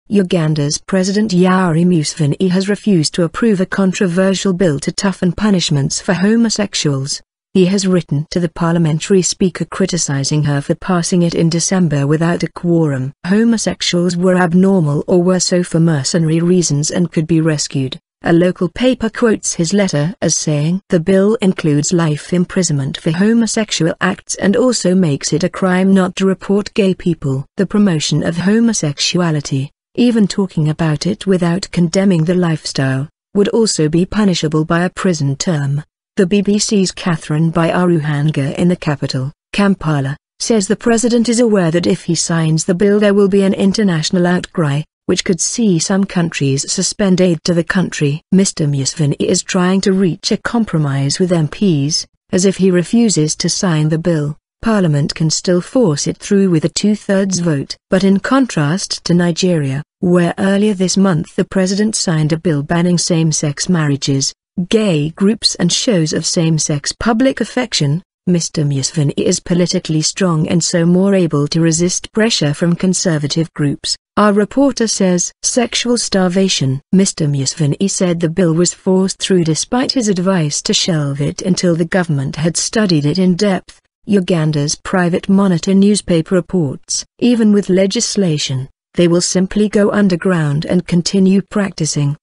Uganda's President Yoweri Museveni has refused to approve a controversial bill to toughen punishments for homosexuals. He has written to the parliamentary speaker criticizing her for passing it in December without a quorum. Homosexuals were abnormal or were so for mercenary reasons and could be rescued. A local paper quotes his letter as saying the bill includes life imprisonment for homosexual acts and also makes it a crime not to report gay people. The promotion of homosexuality, even talking about it without condemning the lifestyle, would also be punishable by a prison term. The BBC's Byaruhanga in the capital, Kampala, says the president is aware that if he signs the bill there will be an international outcry, which could see some countries suspend aid to the country. Mr. Museveni is trying to reach a compromise with MPs, as if he refuses to sign the bill, Parliament can still force it through with a two-thirds vote. But in contrast to Nigeria, where earlier this month the president signed a bill banning same-sex marriages, gay groups and shows of same-sex public affection, Mr. Museveni is politically strong and so more able to resist pressure from conservative groups. Our reporter says, sexual starvation. Mr. Museveni said the bill was forced through despite his advice to shelve it until the government had studied it in depth. Uganda's private Monitor newspaper reports, even with legislation, they will simply go underground and continue practicing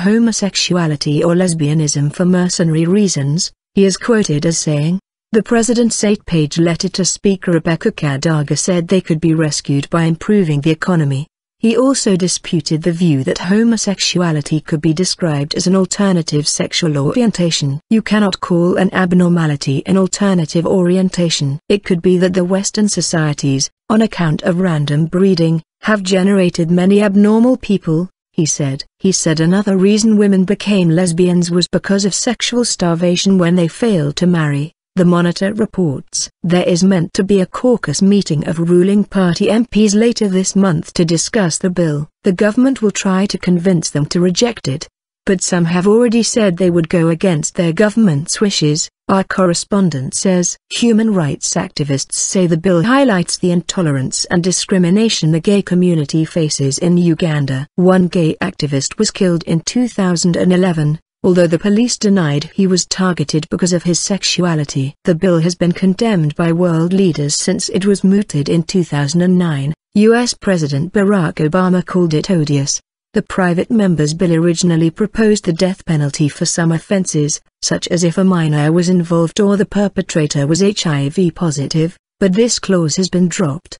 homosexuality or lesbianism for mercenary reasons, he is quoted as saying. The president's 8-page letter to Speaker Rebecca Kadaga said they could be rescued by improving the economy. He also disputed the view that homosexuality could be described as an alternative sexual orientation. You cannot call an abnormality an alternative orientation. It could be that the Western societies, on account of random breeding, have generated many abnormal people, he said. He said another reason women became lesbians was because of sexual starvation when they failed to marry. The Monitor reports there is meant to be a caucus meeting of ruling party MPs later this month to discuss the bill. The government will try to convince them to reject it, but some have already said they would go against their government's wishes. Our correspondent says human rights activists say the bill highlights the intolerance and discrimination the gay community faces in Uganda. One gay activist was killed in 2011. Although the police denied he was targeted because of his sexuality. The bill has been condemned by world leaders since it was mooted in 2009. U.S. President Barack Obama called it odious. The private member's bill originally proposed the death penalty for some offenses, such as if a minor was involved or the perpetrator was HIV positive, but this clause has been dropped.